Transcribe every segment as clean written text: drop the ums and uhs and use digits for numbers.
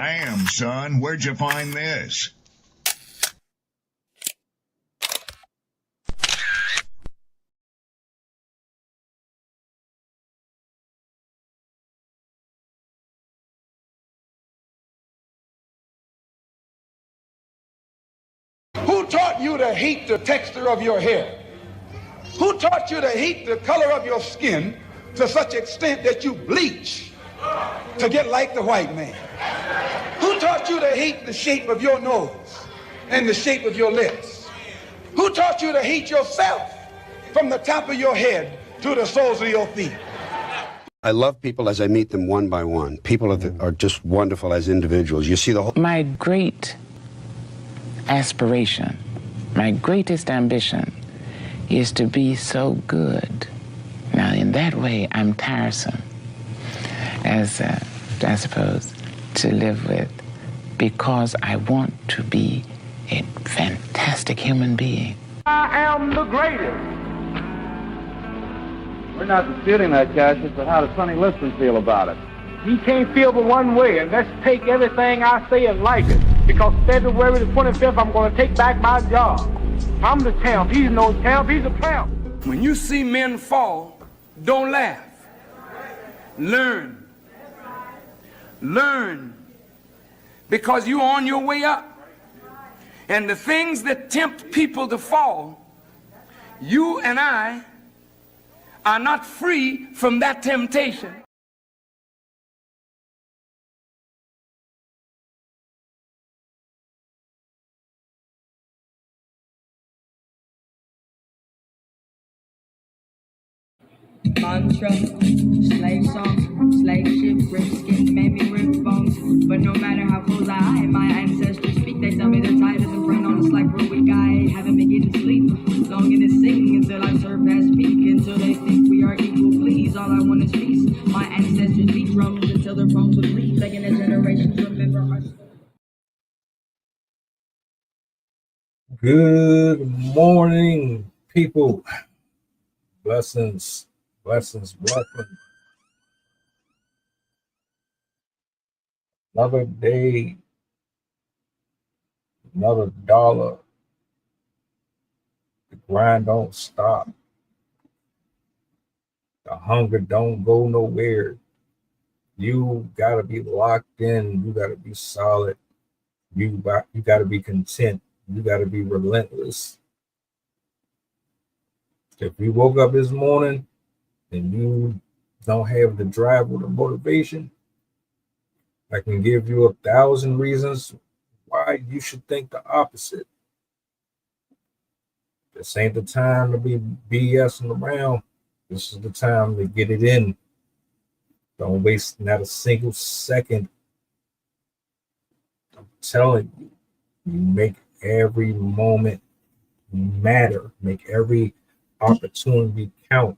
Damn, son, where'd you find this? Who taught you to hate the texture of your hair? Who taught you to hate the color of your skin to such extent that you bleach to get like the white man? Who taught you to hate the shape of your nose and the shape of your lips? Who taught you to hate yourself from the top of your head to the soles of your feet? I love people as I meet them one by one. People are just wonderful as individuals. You see the whole... My great aspiration, my greatest ambition is to be so good. Now, in that way, I'm tiresome, as I suppose, to live with, because I want to be a fantastic human being. I am the greatest. We're not disputing that, Cassius, but how does Sonny Liston feel about it? He can't feel but one way, and let's take everything I say and like it. Because February the 25th, I'm going to take back my job. I'm the champ. He's no champ. He's a tramp. When you see men fall, don't laugh. Learn. Learn. Because you're on your way up. And the things that tempt people to fall, you and I are not free from that temptation. Mantra, slave song, slave ship, rip skin, made me rip bones. But no matter how close I hide, my ancestors speak. They tell me the tide isn't run on us like we're weak. I haven't been getting sleep, longing to sing until I surpass peak. Until they think we are equal, please. All I want is peace. My ancestors beat drums until their bones would bleed, begging the generations remember our story. Good morning, people. Blessings. Blessings, blessings. Another day, another dollar. The grind don't stop. The hunger don't go nowhere. You gotta be locked in. You gotta be solid. You gotta be content. You gotta be relentless. If you woke up this morning and you don't have the drive or the motivation, I can give you 1,000 reasons why you should think the opposite. This ain't the time to be BSing around. This is the time to get it in. Don't waste not a single second. I'm telling you, you make every moment matter. Make every opportunity count.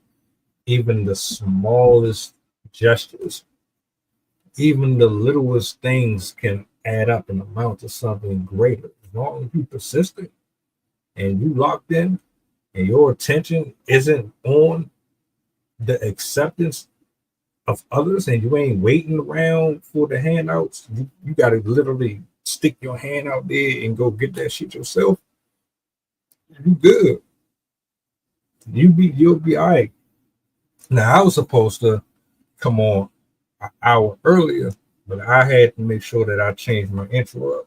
Even the smallest gestures, even the littlest things can add up and amount to something greater. As long as you're persistent and you locked in and your attention isn't on the acceptance of others and you ain't waiting around for the handouts, you got to literally stick your hand out there and go get that shit yourself. You good. You'll be all right. Now, I was supposed to come on an hour earlier, but I had to make sure that I changed my intro up.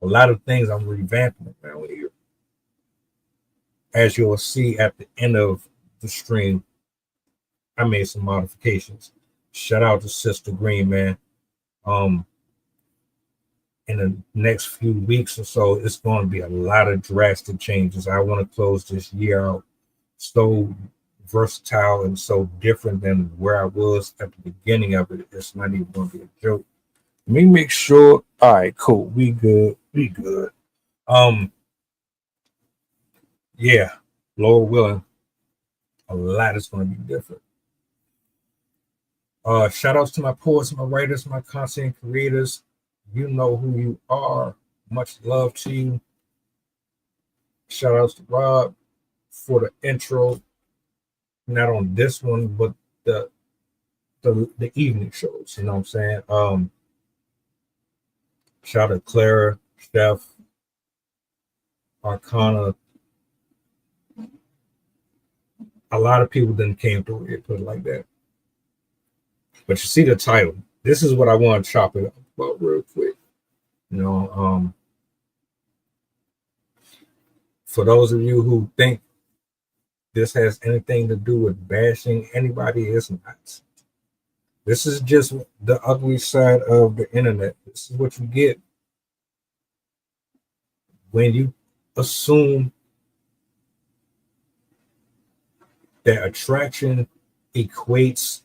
A lot of things I'm revamping around here. As you'll see at the end of the stream, I made some modifications. Shout out to Sister Green, man. In the next few weeks or so, it's going to be a lot of drastic changes. I want to close this year out so versatile and so different than where I was at the beginning of it. It's not even going to be a joke. Let me make sure. All right, cool. We good. Yeah, Lord willing, a lot is going to be different. Shout outs to my poets, my writers, my content creators. You know who you are. Much love to you. Shout outs to Rob for the intro. Not on this one, but the evening shows, you know what I'm saying? Shout out to Clara, Chef, Arcana. A lot of people then came through it, put it like that. But you see the title. This is what I want to chop it up about real quick. You know, for those of you who think this has anything to do with bashing anybody, it's not. This is just the ugly side of the internet. This is what you get when you assume that attraction equates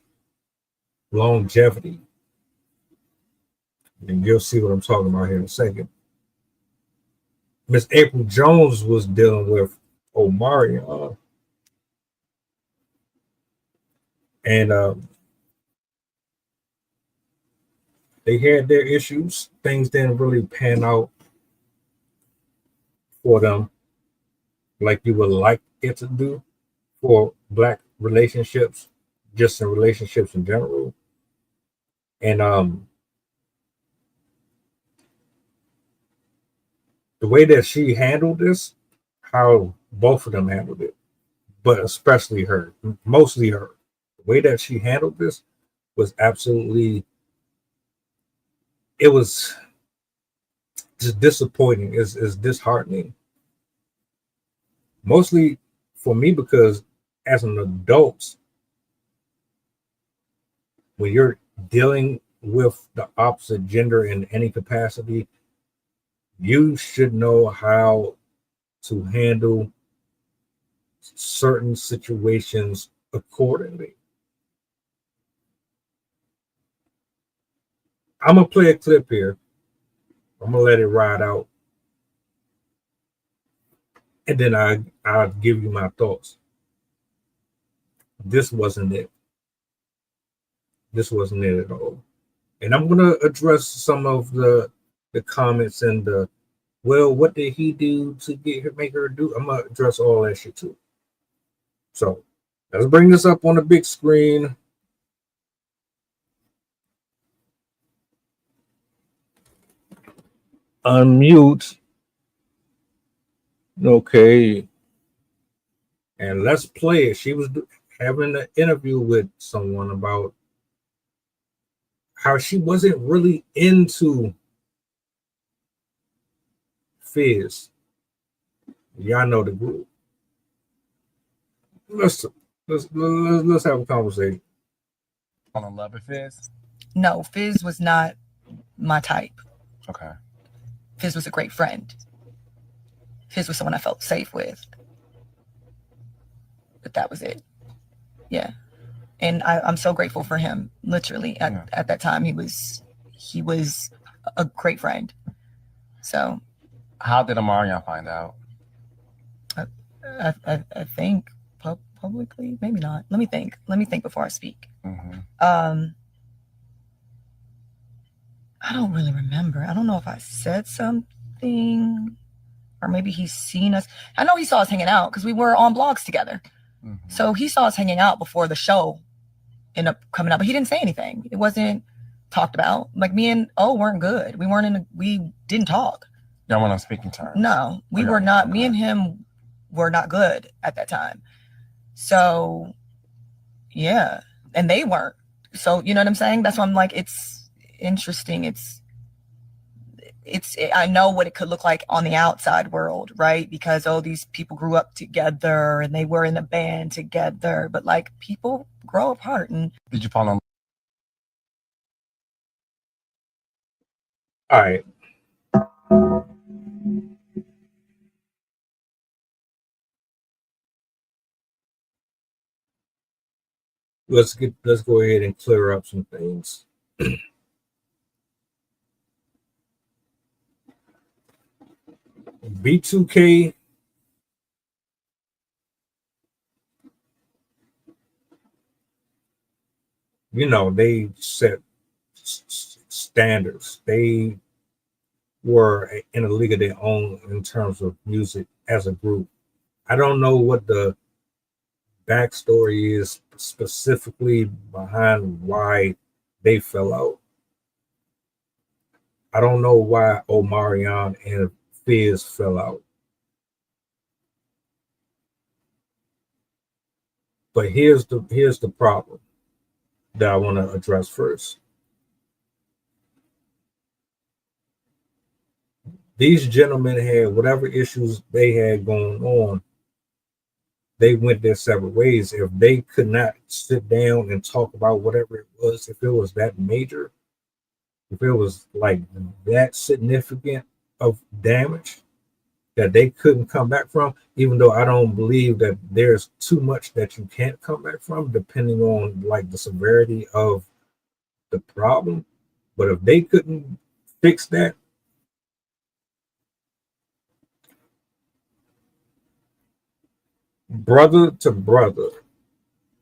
longevity. And you'll see what I'm talking about here in a second. Miss Apryl Jones was dealing with Omarion. And they had their issues. Things didn't really pan out for them like you would like it to do for Black relationships, just in relationships in general. And the way that she handled this, how both of them handled it, but especially her, mostly her, the way that she handled this was absolutely, it was just disappointing. It's disheartening. Mostly for me, because as an adult, when you're dealing with the opposite gender in any capacity, you should know how to handle certain situations accordingly. I'm going to play a clip here. I'm going to let it ride out. And then I'll give you my thoughts. This wasn't it. This wasn't it at all. And I'm going to address some of the comments and the, well, what did he do to make her do? I'm going to address all that shit too. So let's bring this up on the big screen. Unmute. Okay. And let's play it. She was having an interview with someone about how she wasn't really into Fizz. Y'all know the group. Let's have a conversation. On a love of Fizz? No, Fizz was not my type. Okay. Fizz was a great friend. Fizz was someone I felt safe with. But that was it. Yeah. And I'm so grateful for him. Literally, at that time, he was a great friend. So, how did Omarion find out? I think publicly, maybe not. Let me think before I speak. Mm-hmm. I don't really remember. I don't know if I said something, or maybe he's seen us. I know he saw us hanging out because we were on blogs together. Mm-hmm. So he saw us hanging out before the show ended up coming up, but he didn't say anything. It wasn't talked about. Like, me and O weren't good. We didn't talk. Y'all weren't on speaking terms. No, we were not. Me and him were not good at that time. So, yeah, and they weren't. So, you know what I'm saying? That's why I'm like, it's interesting. I know what it could look like on the outside world, right? Because, these people grew up together and they were in a band together, but like, people grow apart. And did you fall on? All right. Let's go ahead and clear up some things. B2K they set standards. They were in a league of their own in terms of music as a group. I don't know what the backstory is specifically behind why they fell out. I don't know why Omarion and Fizz fell out. But here's the problem that I want to address first. These gentlemen had whatever issues they had going on. They went their separate ways. If they could not sit down and talk about whatever it was, if it was that major, if it was like that significant of damage that they couldn't come back from, even though I don't believe that there's too much that you can't come back from, depending on like the severity of the problem. But if they couldn't fix that, brother to brother,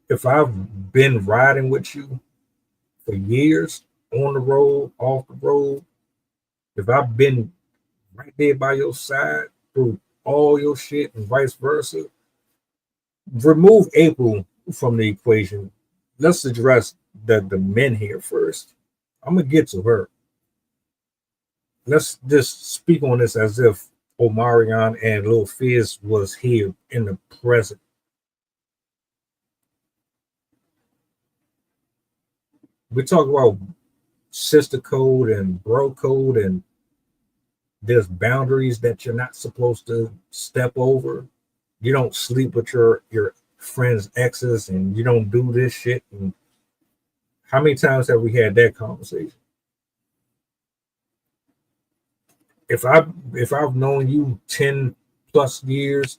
if I've been riding with you for years, on the road, off the road, if I've been right there by your side through all your shit and vice versa, remove April from the equation. Let's address the men here first. I'm gonna get to her. Let's just speak on this as if Omarion and Lil Fizz was here in the present. We talk about sister code and bro code, and there's boundaries that you're not supposed to step over. You don't sleep with your friends' exes, and you don't do this shit. And how many times have we had that conversation? If I've known you 10 plus years,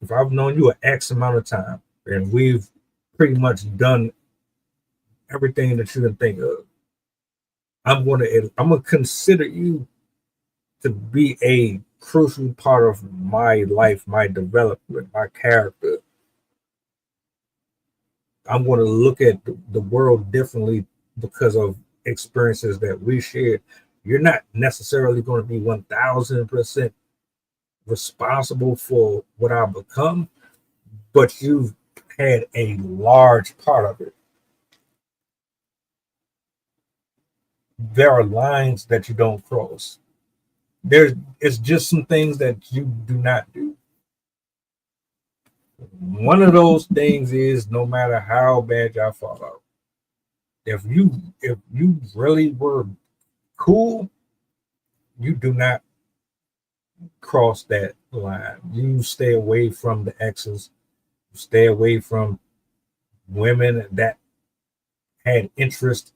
if I've known you an X amount of time, and we've pretty much done everything that you can think of, I'm gonna consider you to be a crucial part of my life, my development, my character. I'm going to look at the world differently because of experiences that we shared. You're not necessarily going to be 1000% responsible for what I become, but you've had a large part of it. There are lines that you don't cross. It's just some things that you do not do. One of those things is, no matter how bad y'all fall out, if you really were cool, you do not cross that line. You stay away from the exes. You stay away from women that had interest.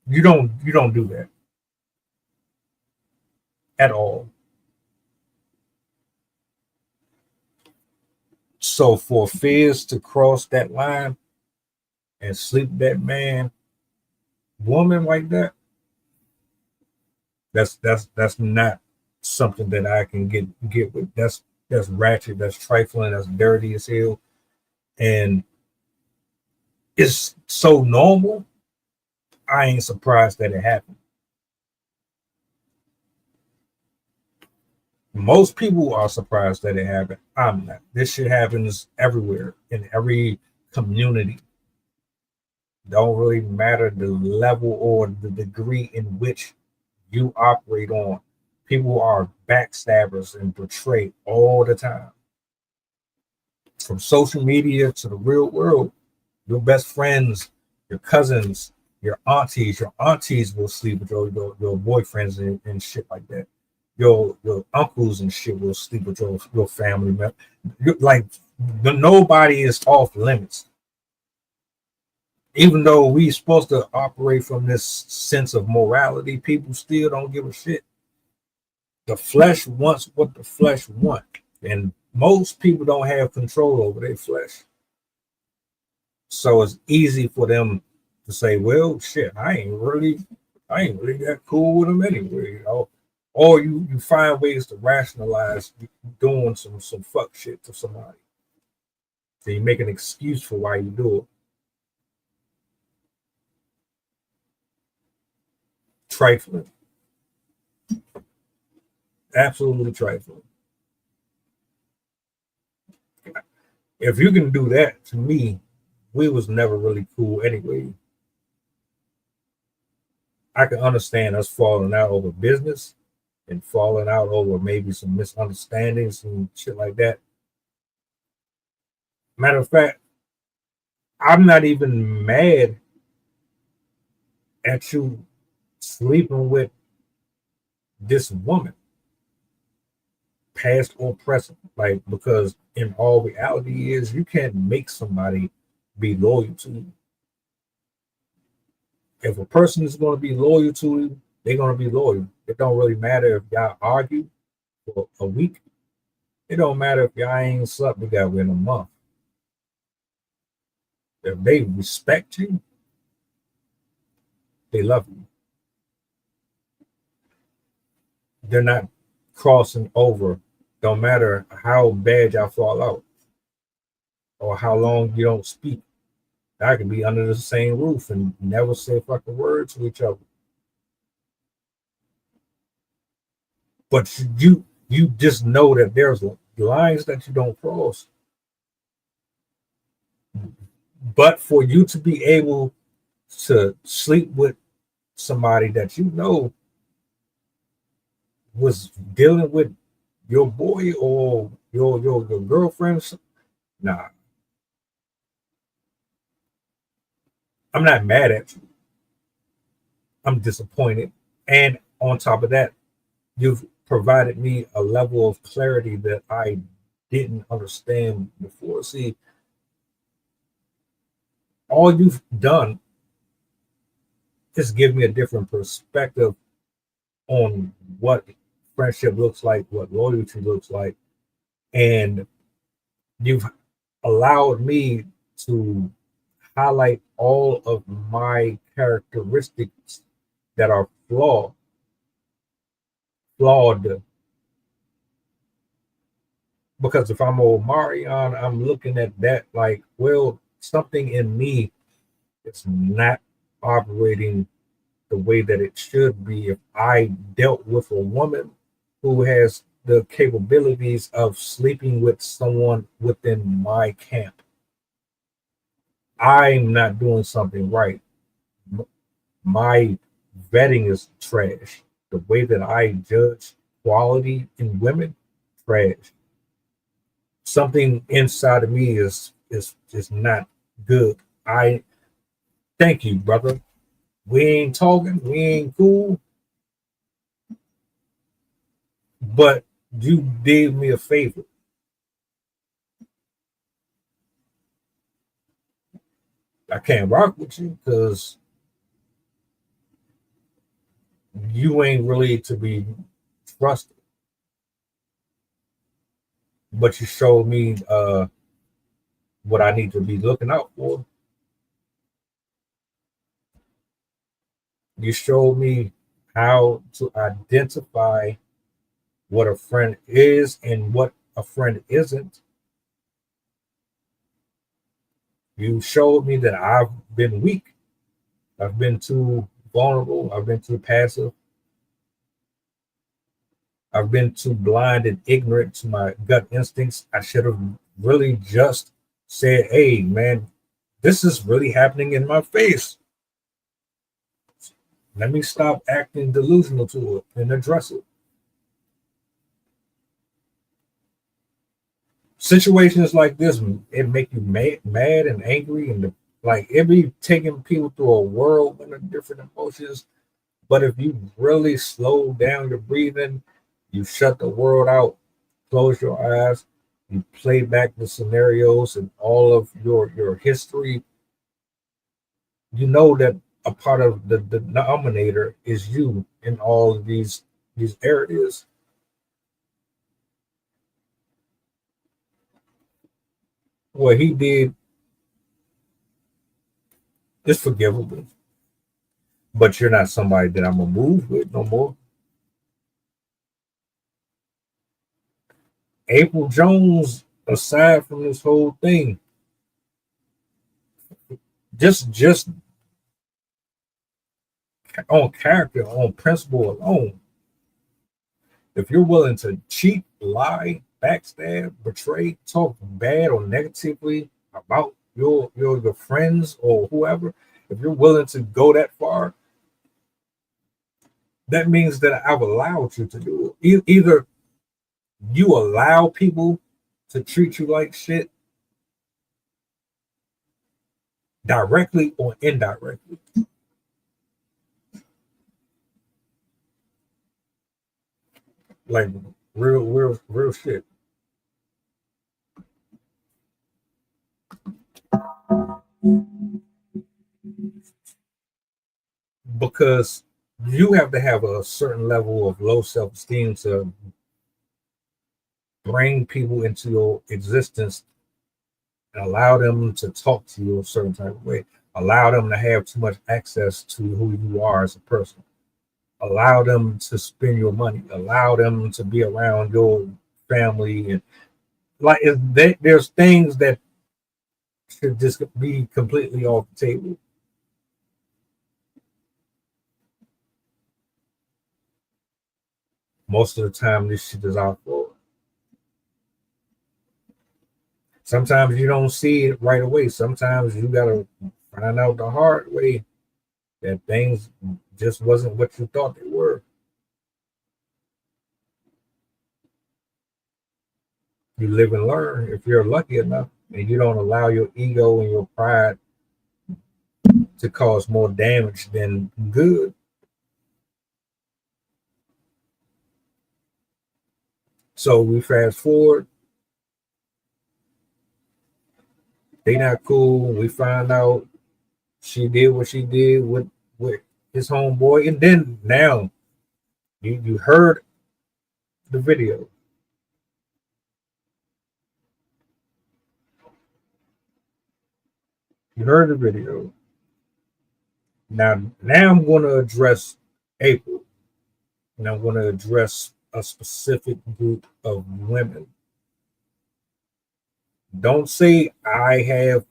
You don't do that at all. So for Fizz to cross that line and sleep that man, woman like that, that's not something that I can get with. That's ratchet, that's trifling, that's dirty as hell. And it's so normal, I ain't surprised that it happened. Most people are surprised that it happened. I'm not. This shit happens everywhere, in every community. Don't really matter the level or the degree in which you operate on. People are backstabbers and betray all the time. From social media to the real world, your best friends, your cousins, your aunties will sleep with your boyfriends and shit like that. Your uncles and shit will sleep with your family member. Like, nobody is off limits. Even though we're supposed to operate from this sense of morality, people still don't give a shit. The flesh wants what the flesh wants, and most people don't have control over their flesh. So it's easy for them to say, "Well, shit, I ain't really that cool with them anyway," you know. Or you find ways to rationalize doing some fuck shit to somebody. So you make an excuse for why you do it. Trifling. Absolutely trifling. If you can do that, to me, we was never really cool anyway. I can understand us falling out over business and falling out over maybe some misunderstandings and shit like that. Matter of fact, I'm not even mad at you sleeping with this woman, past or present. Like, because in all reality is you can't make somebody be loyal to you. If a person is going to be loyal to you, they're going to be loyal. It don't really matter if y'all argue for a week. It don't matter if y'all ain't slept together in a month. If they respect you, they love you. They're not crossing over. Don't matter how bad y'all fall out or how long you don't speak. I could be under the same roof and never say a fucking word to each other. But you just know that there's lines that you don't cross. But for you to be able to sleep with somebody that you know was dealing with your boy or your girlfriend, nah. I'm not mad at you. I'm disappointed. And on top of that, you've provided me a level of clarity that I didn't understand before. See, all you've done is give me a different perspective on what friendship looks like, what loyalty looks like. And you've allowed me to highlight all of my characteristics that are flawed. Because if I'm Omarion, I'm looking at that like, well, something in me is not operating the way that it should be. If I dealt with a woman who has the capabilities of sleeping with someone within my camp, I'm not doing something right. My vetting is trash. The way that I judge quality in women, trash. Something inside of me is not good. I thank you, brother. We ain't talking, we ain't cool, but you did me a favor. I can't rock with you because you ain't really to be trusted. But you showed me what I need to be looking out for. You showed me how to identify what a friend is and what a friend isn't. You showed me that I've been weak. I've been too vulnerable. I've been too passive. I've been too blind and ignorant to my gut instincts. I should have really just said, hey, man, this is really happening in my face. Let me stop acting delusional to it and address it. Situations like this, it make you mad and angry, and like it be taking people through a whirlwind of different emotions. But if you really slow down your breathing, you shut the world out, close your eyes, you play back the scenarios and all of your history, you know that a part of the denominator is you in all of these areas. What he did is forgivable, but you're not somebody that I'm gonna move with no more. Apryl Jones, aside from this whole thing, just on character, on principle alone, if you're willing to cheat, lie, backstab, betray, talk bad or negatively about your friends or whoever, if you're willing to go that far, that means that I've allowed you to do it. Either you allow people to treat you like shit directly or indirectly. Like real shit. Because you have to have a certain level of low self-esteem to bring people into your existence and allow them to talk to you a certain type of way, allow them to have too much access to who you are as a person, allow them to spend your money, allow them to be around your family. And like there's things that should just be completely off the table. Most of the time, this shit is out for. Sometimes you don't see it right away. Sometimes you gotta find out the hard way that things just wasn't what you thought they were. You live and learn if you're lucky enough, and you don't allow your ego and your pride to cause more damage than good. So we fast forward. They not cool. We find out she did what she did with his homeboy, and then now you heard the video. You heard the video. Now I'm going to address April, and I'm going to address a specific group of women. Don't say I have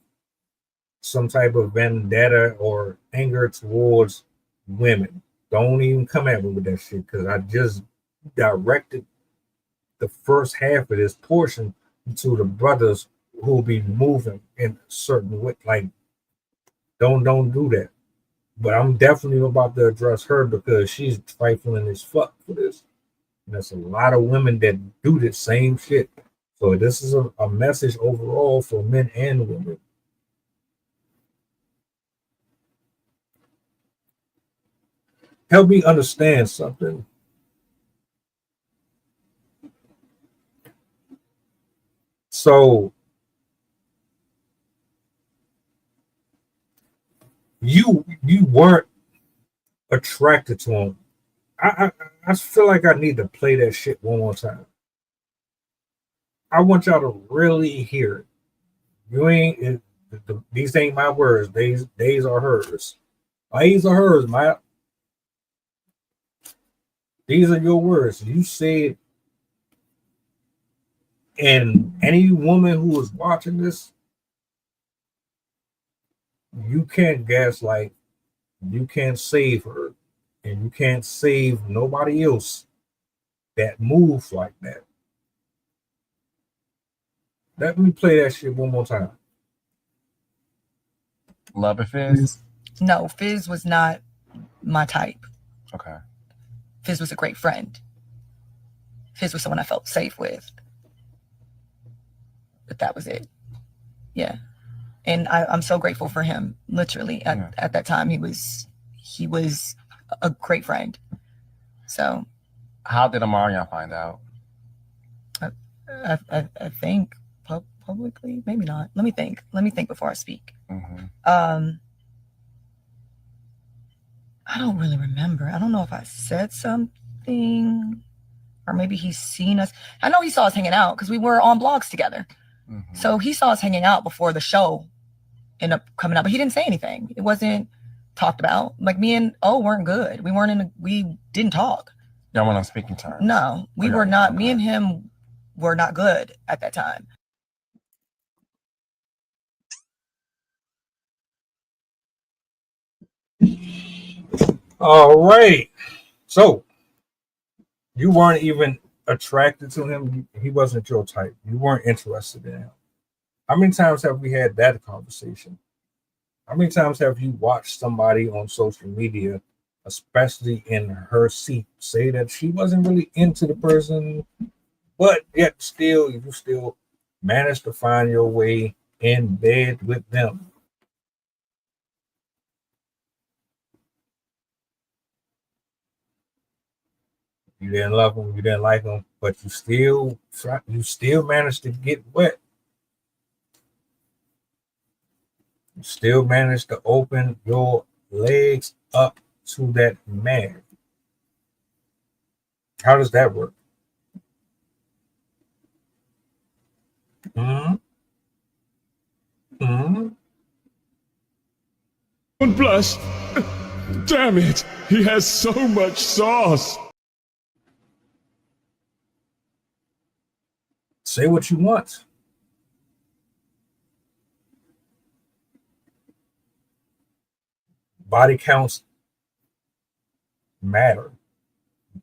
some type of vendetta or anger towards women. Don't even come at me with that shit, because I just directed the first half of this portion to the brothers who will be moving in a certain way. Like, don't do that. But I'm definitely about to address her because she's trifling as fuck for this. And there's a lot of women that do the same shit. So this is a message overall for men and women. Help me understand something. So you weren't attracted to him. I feel like I need to play that shit one more time. I want y'all to really hear it. You ain't these ain't my words. These are hers. These are hers. These are your words. You said, and any woman who is watching this, you can't gaslight, you can't save her, and you can't save nobody else that moves like that. Let me play that shit one more time. Love and Fizz? No, Fizz was not my type. Okay. Fizz was a great friend. Fizz was someone I felt safe with. But that was it. Yeah. And I'm so grateful for him. Literally, at that time, he was a great friend. So, how did Amarian find out? I think publicly, maybe not. Let me think before I speak. Mm-hmm. I don't really remember. I don't know if I said something, or maybe he's seen us. I know he saw us hanging out because we were on blogs together. Mm-hmm. So he saw us hanging out before the show ended up coming out, but he didn't say anything. It wasn't talked about. Like, me and weren't good. We didn't talk. Y'all weren't on speaking terms. No, we were not. Okay. Me and him were not good at that time. All right. So you weren't even attracted to him. He wasn't your type. You weren't interested in him. How many times have we had that conversation? How many times have you watched somebody on social media especially in her seat, say that she wasn't really into the person, but yet still, you still managed to find your way in bed with them. You didn't love them, you didn't like them, but you still managed to get wet. You still managed to open your legs up to that man. How does that work? Hmm. Don't blush. Damn it, he has so much sauce. Say what you want. Body counts matter.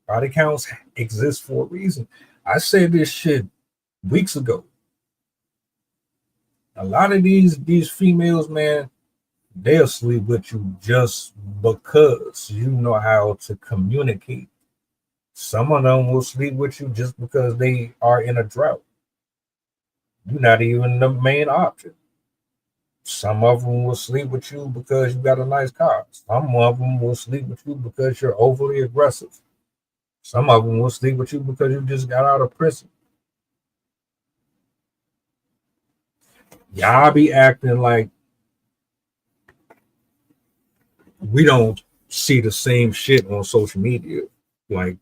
Body counts exist for a reason. I said this shit weeks ago. A lot of these females, man, they'll sleep with you just because you know how to communicate. Some of them will sleep with you just because they are in a drought. You're not even the main option. Some of them will sleep with you because you got a nice car. Some of them will sleep with you because you're overly aggressive. Some of them will sleep with you because you just got out of prison. Y'all be acting like we don't see the same shit on social media. Like,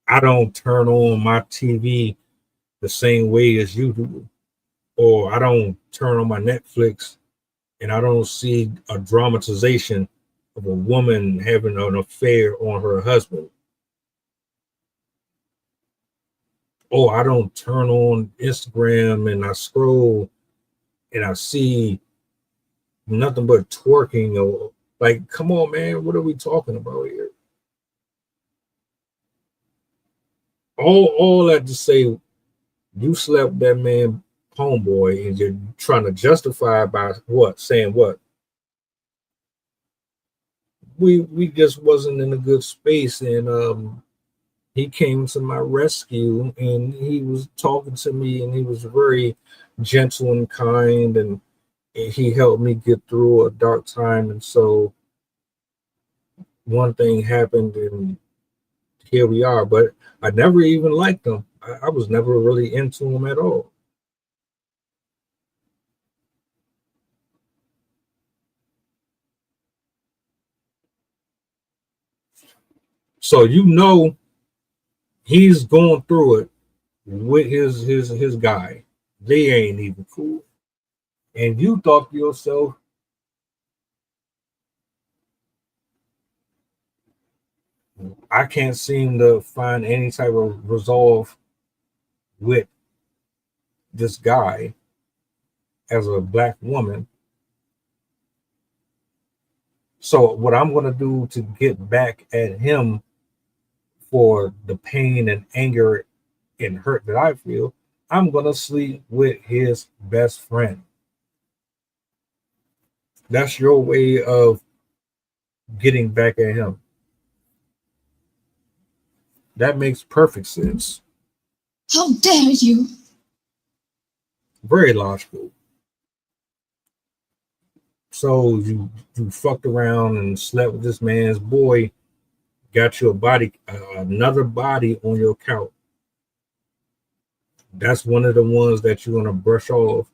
I don't turn on my TV the same way as you do. Or I don't turn on my Netflix and I don't see a dramatization of a woman having an affair on her husband. Or I don't turn on Instagram and I scroll and I see nothing but twerking. Or like, come on, man, what are we talking about here? All that to say, you slept that man homeboy and you're trying to justify by what? Saying what? We just wasn't in a good space, and he came to my rescue and he was talking to me and he was very gentle and kind, and he helped me get through a dark time. And so one thing happened and here we are. But I never even liked him. I was never really into him at all. So you know he's going through it with his guy. They ain't even cool. And you thought to yourself, I can't seem to find any type of resolve with this guy as a black woman. So what I'm going to do to get back at him for the pain and anger and hurt that I feel, I'm going to sleep with his best friend. That's your way of getting back at him. That makes perfect sense. How dare you? Very logical. So you fucked around and slept with this man's boy, got your body, another body on your couch. That's one of the ones that you're gonna brush off.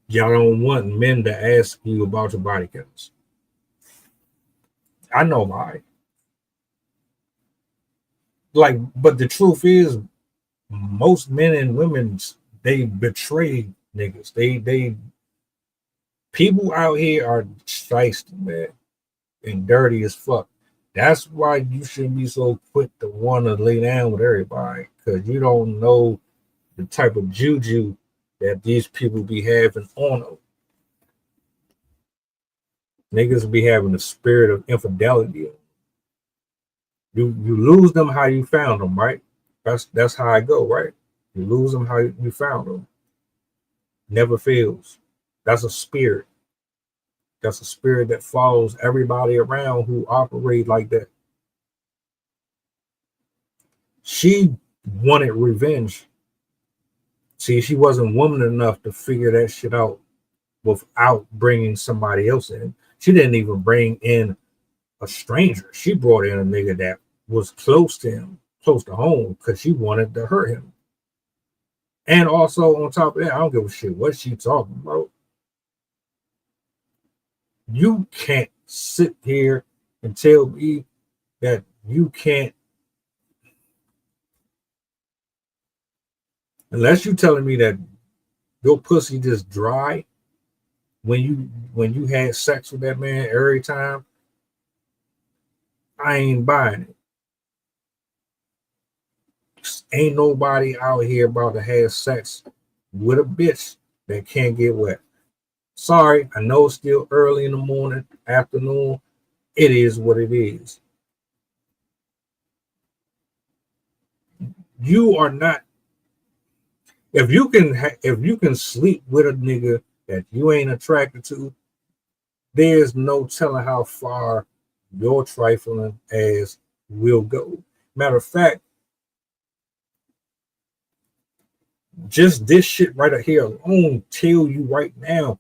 Y'all don't want men to ask you about your body counts. I know why. Like, but the truth is, most men and women, they betray niggas. They people out here are shiesty, man, and dirty as fuck. That's why you shouldn't be so quick to want to lay down with everybody, because you don't know the type of juju that these people be having on them. Niggas be having the spirit of infidelity. You lose them how you found them, right? That's how I go, right? You lose them how you found them. Never fails. That's a spirit. That's a spirit that follows everybody around who operate like that. She wanted revenge. See, she wasn't woman enough to figure that shit out without bringing somebody else in. She didn't even bring in a stranger. She brought in a nigga that was close to him, close to home, because she wanted to hurt him. And also, on top of that, I don't give a shit what she talking about. You can't sit here and tell me that you can't, unless you're telling me that your pussy just dry when you had sex with that man every time. I ain't buying it. Ain't nobody out here about to have sex with a bitch that can't get wet. Sorry, I know it's still early in the morning, afternoon. It is what it is. You are not. If you can sleep with a nigga that you ain't attracted to, there's no telling how far your trifling ass will go. Matter of fact, just this shit right here alone tell you right now,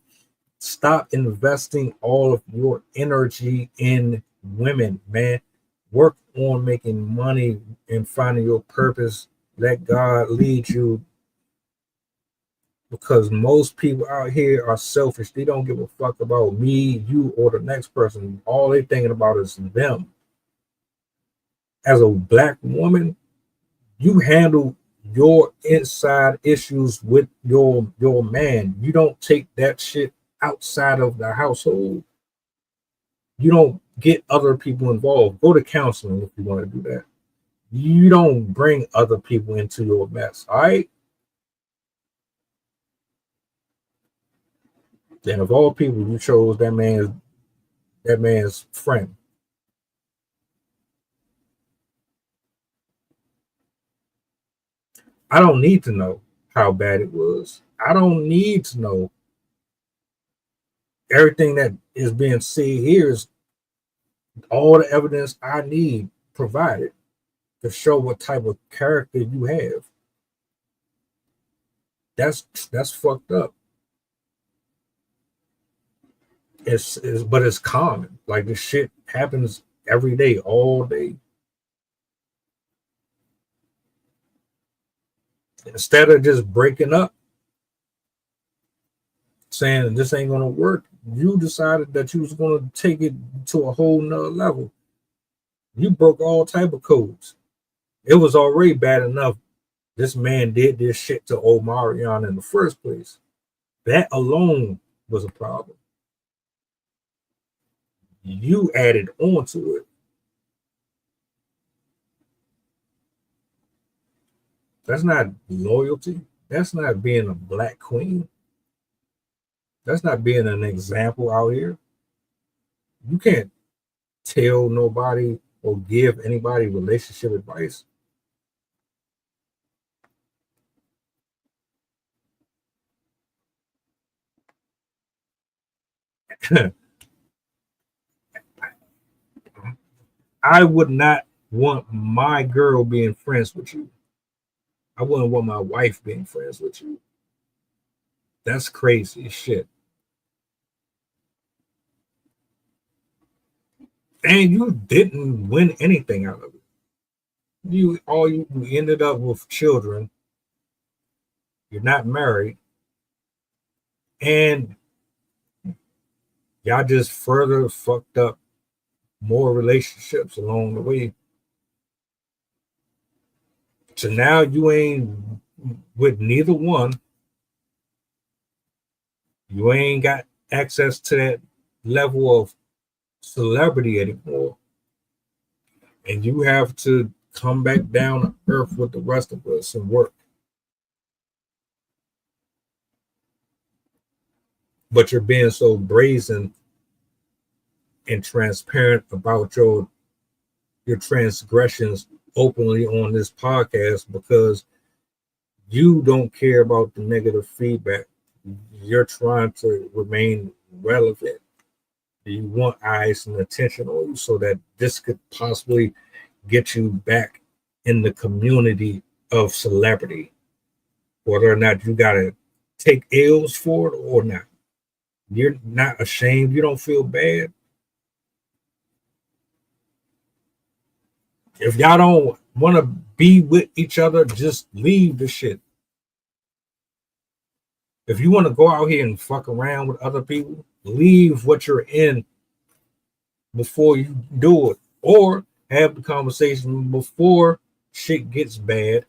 stop investing all of your energy in women, man. Work on making money and finding your purpose. Let God lead you. Because most people out here are selfish. They don't give a fuck about me, you, or the next person. All they thinking about is them. As a black woman, you handle your inside issues with your man. You don't take that shit outside of the household. You don't get other people involved. Go to counseling if you want to do that. You don't bring other people into your mess, all right? And of all people, you chose that man's friend. I don't need to know how bad it was. I don't need to know. Everything that is being said here is all the evidence I need provided to show what type of character you have. That's fucked up. But it's common. Like, this shit happens every day, all day. Instead of just breaking up, saying this ain't gonna work, you decided that you was gonna take it to a whole nother level. You broke all type of codes. It was already bad enough this man did this shit to Omarion in the first place. That alone was a problem. You added on to it. That's not loyalty. That's not being a black queen. That's not being an example out here. You can't tell nobody or give anybody relationship advice. I would not want my girl being friends with you. I wouldn't want my wife being friends with you. That's crazy as shit. And you didn't win anything out of it. You ended up with children. You're not married. And y'all just further fucked up more relationships along the way. So now you ain't with neither one. You ain't got access to that level of celebrity anymore. And you have to come back down to earth with the rest of us and work. But you're being so brazen and transparent about your transgressions openly on this podcast because you don't care about the negative feedback. You're trying to remain relevant. You want eyes and attention on you so that this could possibly get you back in the community of celebrity, whether or not you gotta take L's for it or not. You're not ashamed. You don't feel bad. If y'all don't want to be with each other, just leave the shit. If you want to go out here and fuck around with other people, leave what you're in before you do it, or have the conversation before shit gets bad.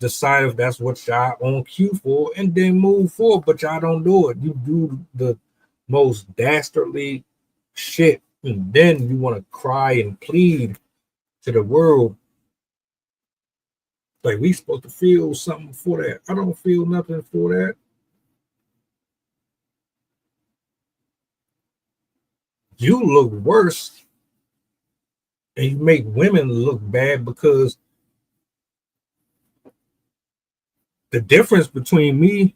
Decide if that's what y'all on cue for, and then move forward. But y'all don't do it. You do the most dastardly shit, and then you want to cry and plead to the world like we supposed to feel something for that. I don't feel nothing for that. You look worse, and you make women look bad because the difference between me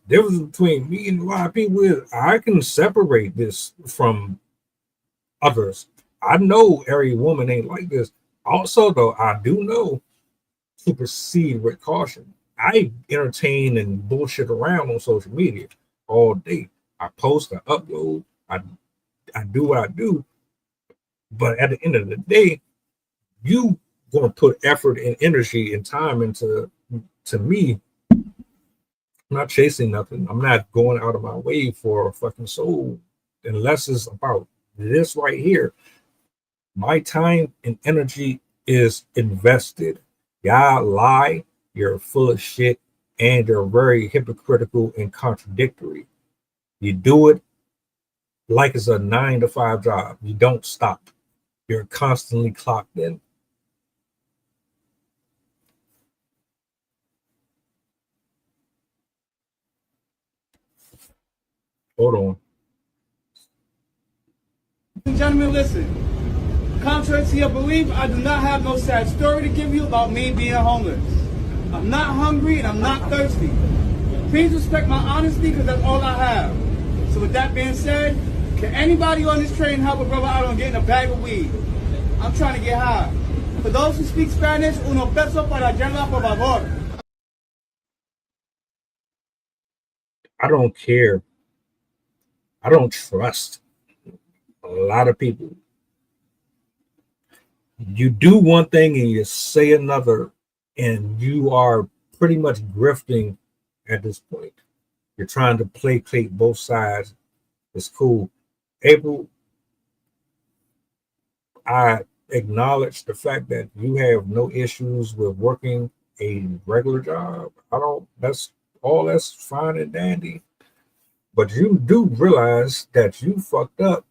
and a lot of people is I can separate this from others. I know every woman ain't like this. Also, though, I do know to proceed with caution. I entertain and bullshit around on social media all day. I post, I upload, I do what I do. But at the end of the day, you gonna put effort and energy and time into me. I'm not chasing nothing. I'm not going out of my way for a fucking soul unless it's about this right here. My time and energy is invested. Y'all lie, you're full of shit, and you're very hypocritical and contradictory. You do it like it's a 9-to-5 job. You don't stop. You're constantly clocked in. Hold on. Ladies and gentlemen, listen. Contrary to your belief, I do not have no sad story to give you about me being homeless. I'm not hungry and I'm not thirsty. Please respect my honesty because that's all I have. So with that being said, can anybody on this train help a brother out on getting a bag of weed? I'm trying to get high. For those who speak Spanish, uno peso para llenar por favor. I don't care. I don't trust a lot of people. You do one thing and you say another, and you are pretty much grifting at this point. You're trying to placate both sides. It's cool. April, I acknowledge the fact that you have no issues with working a regular job. That's fine and dandy. But you do realize that you fucked up.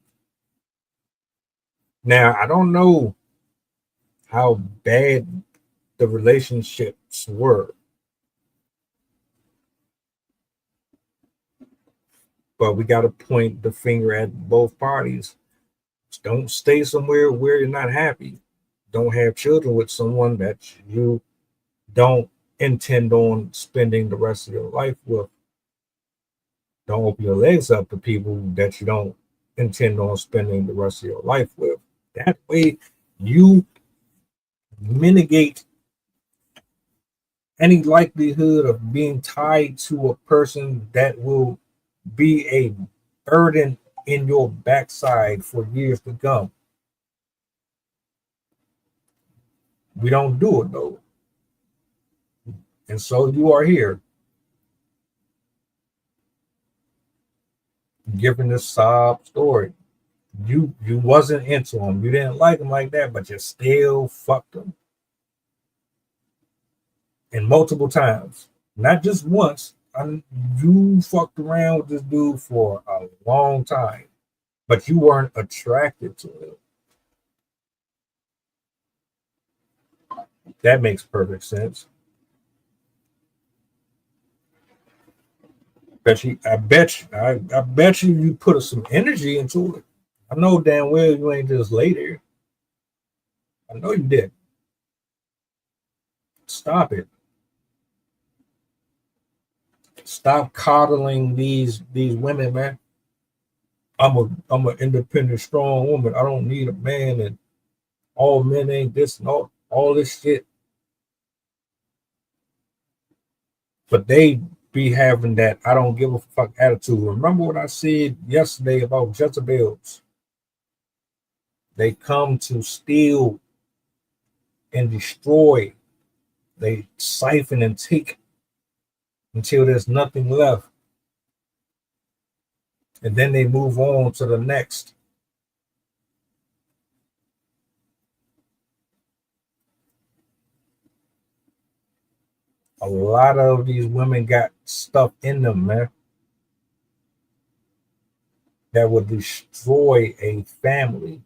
Now, I don't know how bad the relationships were, but we got to point the finger at both parties. Don't stay somewhere where you're not happy. Don't have children with someone that you don't intend on spending the rest of your life with. Don't open your legs up to people that you don't intend on spending the rest of your life with. That way, you mitigate any likelihood of being tied to a person that will be a burden in your backside for years to come. We don't do it though. And so you are here giving this sob story. You wasn't into him. You didn't like him like that, but you still fucked him. And multiple times. Not just once. You fucked around with this dude for a long time, but you weren't attracted to him. That makes perfect sense. I bet you put some energy into it. I know damn well you ain't just lay there. I know you did. Stop it. Stop coddling these women, man. I'm an independent, strong woman. I don't need a man, and all men ain't this and all this shit. But they be having that I don't give a fuck attitude. Remember what I said yesterday about Jezebels? They come to steal and destroy. They siphon and take until there's nothing left. And then they move on to the next. A lot of these women got stuff in them, man, that will destroy a family.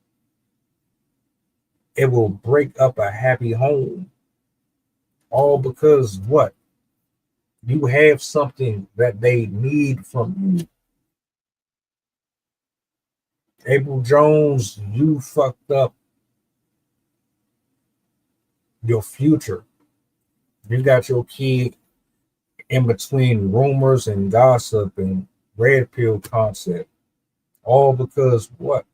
It will break up a happy home. All because what? You have something that they need from you. Apryl Jones, you fucked up your future. You got your kid in between rumors and gossip and red pill concept. All because what?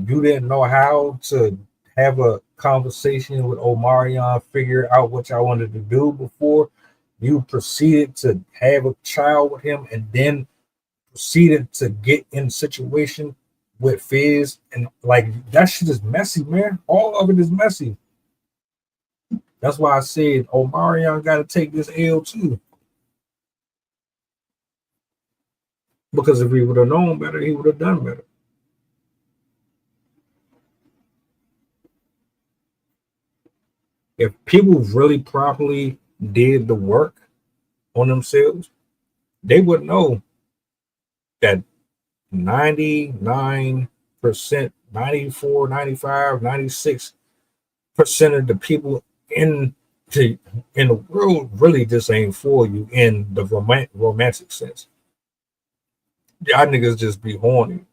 You didn't know how to have a conversation with Omarion, figure out what y'all wanted to do before you proceeded to have a child with him, and then proceeded to get in a situation with Fizz. And like, that shit is messy, man. All of it is messy. That's why I said Omarion got to take this L too. Because if he would have known better, he would have done better. If people really properly did the work on themselves, they would know that 99%, 94, 95, 96% of the people in the world really just ain't for you in the romantic sense. Y'all niggas just be horny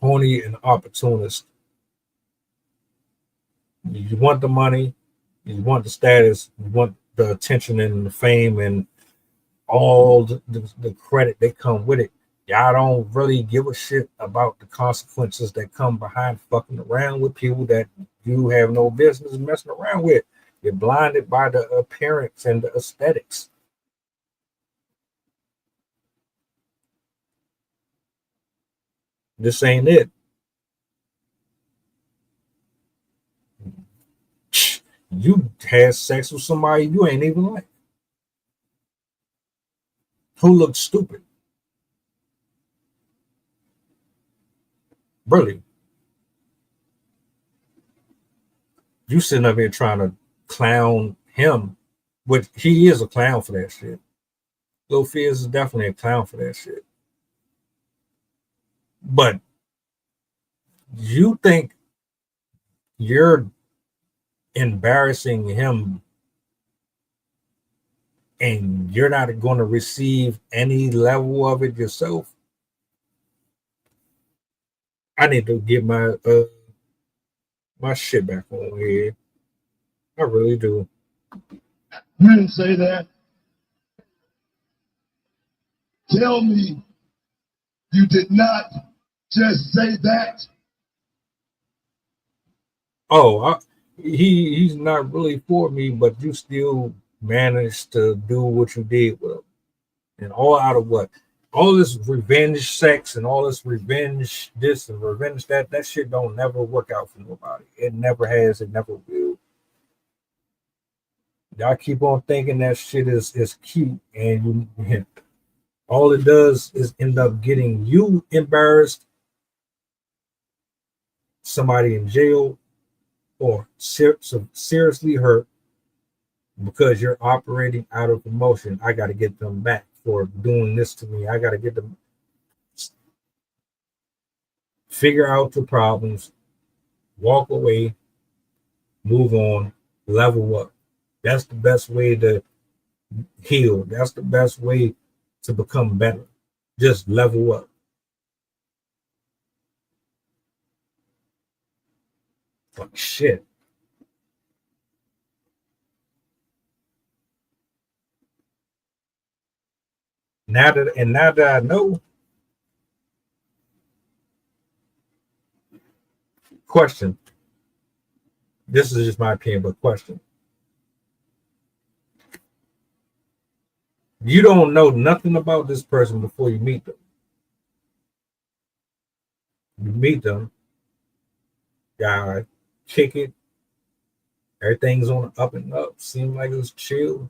and opportunist. You want the money, you want the status, you want the attention and the fame and all the credit that come with it. Y'all don't really give a shit about the consequences that come behind fucking around with people that you have no business messing around with. You're blinded by the appearance and the aesthetics. This ain't it. You had sex with somebody you ain't even like. Who looked stupid? Really? You sitting up here trying to clown him, which he is a clown for that shit. Lil Fizz is definitely a clown for that shit. But you think you're embarrassing him and you're not going to receive any level of it yourself? I need to get my my shit back on here. I really do. You didn't say that. Tell me you did not just say that. Oh, he's not really for me, but you still managed to do what you did with him. And all out of what? All this revenge sex and all this revenge this and revenge that shit don't never work out for nobody. It never has, it never will. Y'all keep on thinking that shit is cute, and you all it does is end up getting you embarrassed, somebody in jail, or seriously hurt because you're operating out of emotion. I got to get them back for doing this to me. I got to get them. Figure out the problems, walk away, move on, level up. That's the best way to heal. That's the best way to become better. Just level up. Fuck shit. Now that I know, question. This is just my opinion, but question. You don't know nothing about this person before you meet them. You meet them, y'all kick it. Everything's on the up and up. Seemed like it was chill.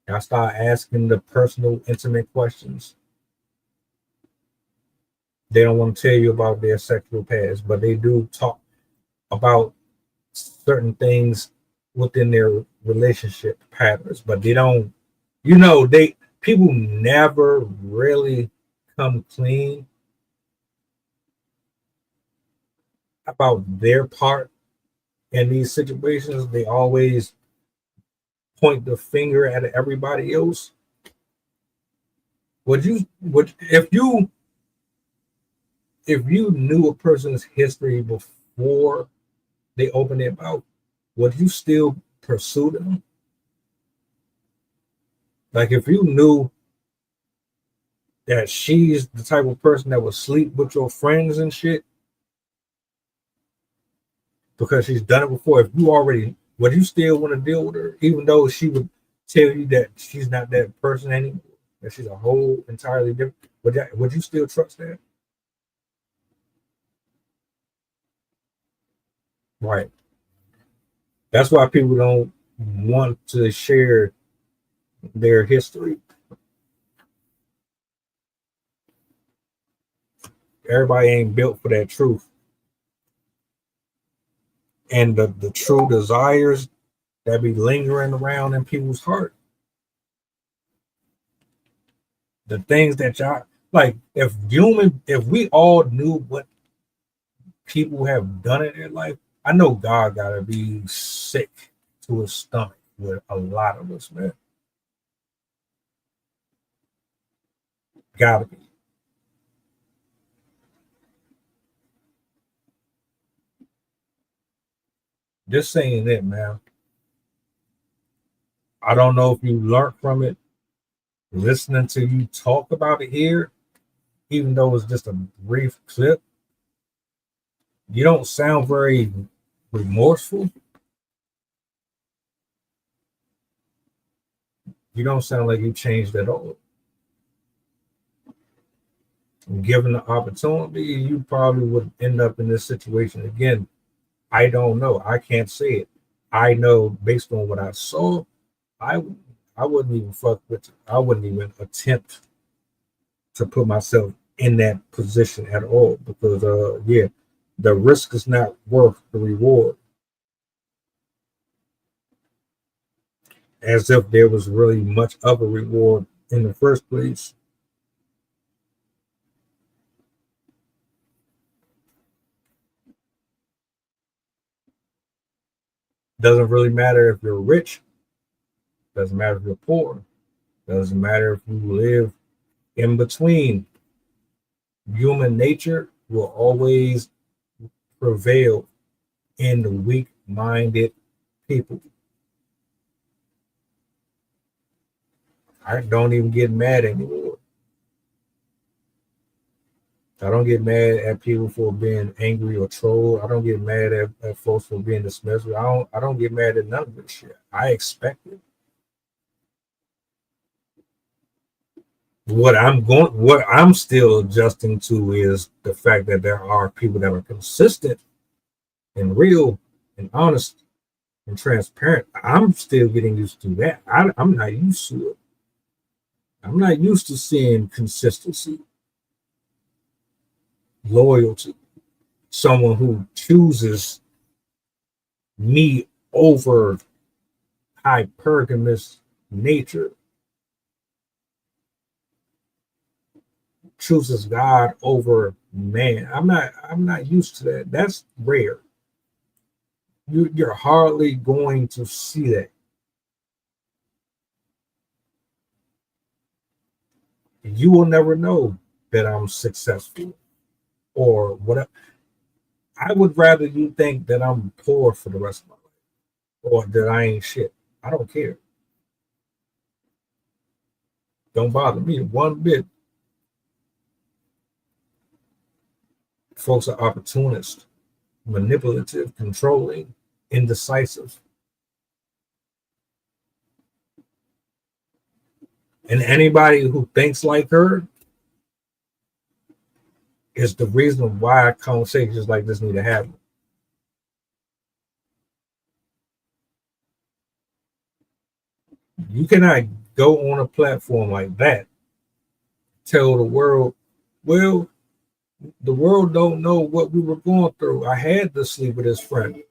Y'all start asking the personal, intimate questions. They don't want to tell you about their sexual past, but they do talk about certain things within their relationship patterns. But they don't, people never really come clean about their part in these situations. They always point the finger at everybody else. If you knew a person's history before they opened their mouth, would you still pursue them? Like if you knew that she's the type of person that would sleep with your friends and shit because she's done it before, would you still want to deal with her, even though she would tell you that she's not that person anymore, that she's a whole entirely different? Would you still trust that? Right. That's why people don't want to share their history. Everybody ain't built for that truth. And the true desires that be lingering around in people's heart. The things that y'all like, if we all knew what people have done in their life, I know God gotta be sick to his stomach with a lot of us, man. Gotta be. Just saying it, man. I don't know if you learned from it listening to you talk about it here, even though it's just a brief clip. You don't sound very remorseful. You don't sound like you changed at all. Given the opportunity, you probably would end up in this situation again. I don't know. I can't say it. I know based on what I saw, I wouldn't even fuck with it. I wouldn't even attempt to put myself in that position at all because, the risk is not worth the reward. As if there was really much of a reward in the first place. Doesn't really matter if you're rich. Doesn't matter if you're poor. Doesn't matter if you live in between. Human nature will always prevail in the weak-minded people. I don't even get mad anymore. I don't get mad at people for being angry or troll. I don't get mad at folks for being dismissive. I don't get mad at none of this shit. I expect it. What I'm still adjusting to is the fact that there are people that are consistent and real and honest and transparent. I'm still getting used to that. I'm not used to it. I'm not used to seeing consistency, loyalty, someone who chooses me over hypergamous nature, chooses God over man. I'm not used to that. That's rare. You're hardly going to see that. You will never know that I'm successful or whatever. I would rather you think that I'm poor for the rest of my life or that I ain't shit. I don't care. Don't bother me one bit. Folks are opportunists, manipulative, controlling, indecisive. And anybody who thinks like her is the reason why conversations like this need to happen. You cannot go on a platform like that, tell the world, well, the world don't know what we were going through. I had to sleep with his friend.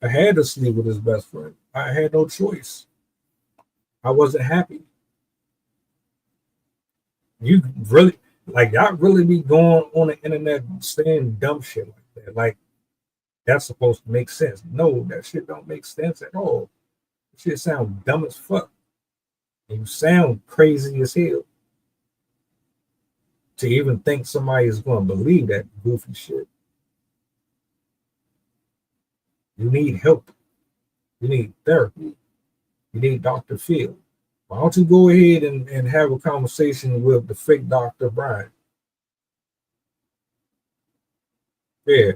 I had to sleep with his best friend. I had no choice. I wasn't happy. You really, like, y'all really be going on the internet saying dumb shit like that. Like, that's supposed to make sense. No, that shit don't make sense at all. That shit sound dumb as fuck. And you sound crazy as hell. To even think somebody is going to believe that goofy shit. You need help. You need therapy. You need Dr. Phil. Why don't you go ahead and have a conversation with the fake Dr. Brian? Yeah.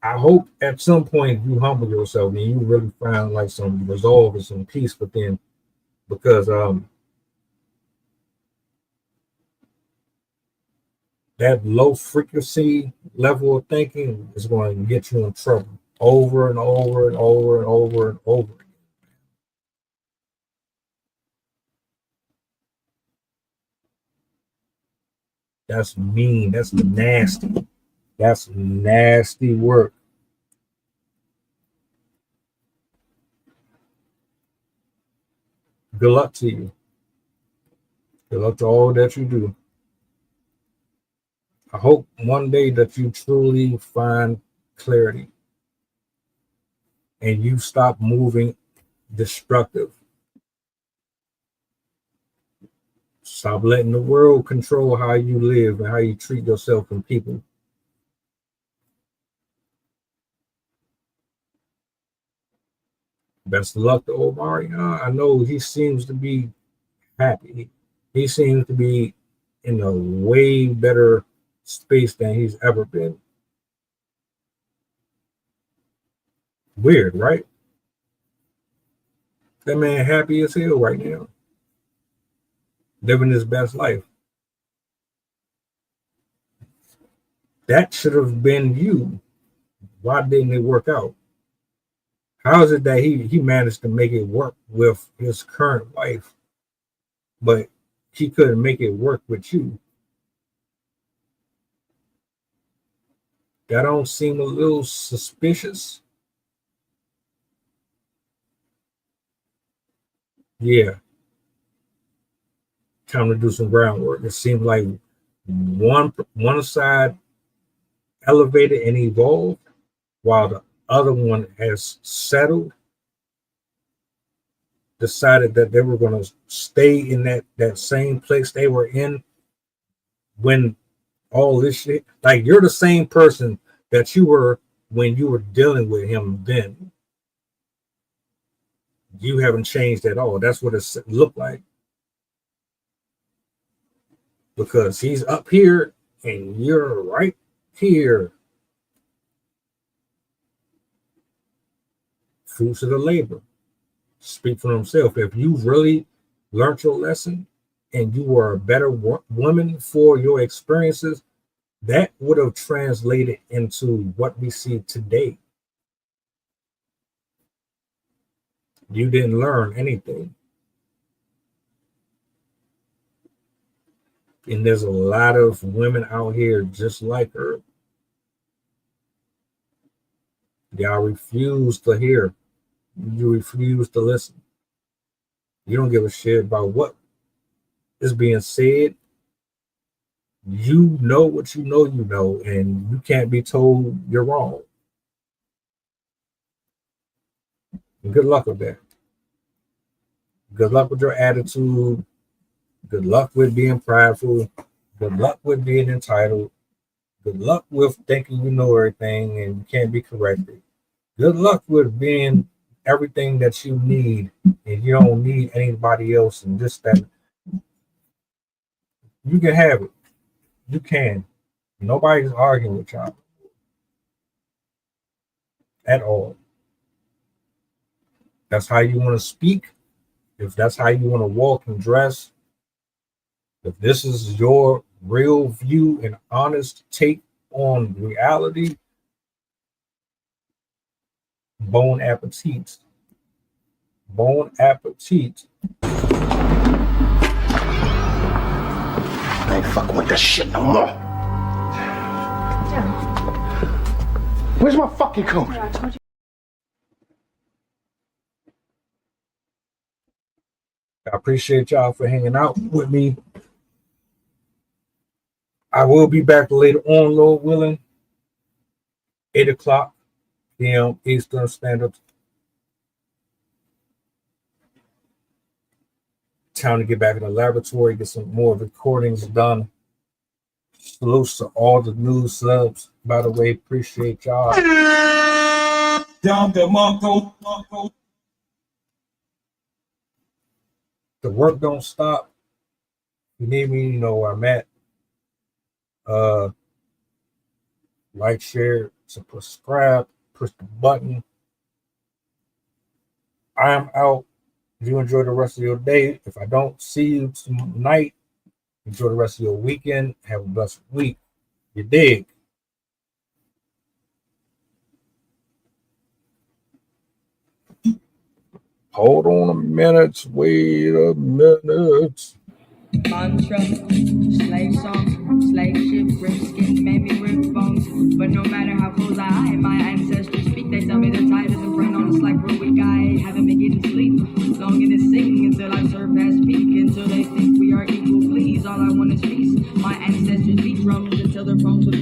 I hope at some point you humble yourself and you really find like some resolve and some peace within, because that low frequency level of thinking is going to get you in trouble over and over and over and over and over again. That's mean. That's nasty. That's nasty work. Good luck to you. Good luck to all that you do. I hope one day that you truly find clarity and you stop moving destructive. Stop letting the world control how you live and how you treat yourself and people. Best of luck to Omari. I know he seems to be happy. He seems to be in a way better space than he's ever been. Weird, right? That man happy as hell right now. Living his best life. That should have been you. Why didn't it work out? How is it that he managed to make it work with his current wife, but he couldn't make it work with you? That don't seem a little suspicious. Yeah. Time to do some groundwork. It seems like one side elevated and evolved while the other one has settled, decided that they were going to stay in that same place they were in when all this shit, like you're the same person that you were when you were dealing with him then. You haven't changed at all. That's what it looked like. Because he's up here and you're right here. Fruits of the labor speak for himself. If you really learned your lesson and you were a better woman for your experiences, that would have translated into what we see today. You didn't learn anything. And there's a lot of women out here just like her. Y'all refuse to hear. You refuse to listen. You don't give a shit about what is being said. You know what you know, and you can't be told you're wrong. And good luck with that. Good luck with your attitude. Good luck with being prideful. Good luck with being entitled. Good luck with thinking you know everything and you can't be corrected. Good luck with being everything that you need, and you don't need anybody else, and this, that. You can have it. You can. Nobody's arguing with y'all at all. That's how you want to speak. If that's how you want to walk and dress, if this is your real view and honest take on reality, bon appetit. Bon appetit. I ain't fucking with that shit no more. Where's my fucking coat? I appreciate y'all for hanging out with me. I will be back later on, Lord willing, 8 o'clock p.m. Eastern Standard Time to get back in the laboratory, get some more recordings done. Salutes to all the new subs. By the way, appreciate y'all. The work don't stop. If you need me, you know where I'm at. Like, share, subscribe, push the button. I am out. You enjoy the rest of your day. If I don't see you tonight, enjoy the rest of your weekend. Have a blessed week. You dig? Hold on a minute. Wait a minute. Mantra, slave song, slave ship, rip skin, made me rip bones. But no matter how close I am, my ancestors speak. They tell me the tide doesn't run on us like we're weak. I haven't been getting sleep. Longing to sing until I surpass peak. Until they think we are equal, please. All I want is peace. My ancestors beat drums until their bones would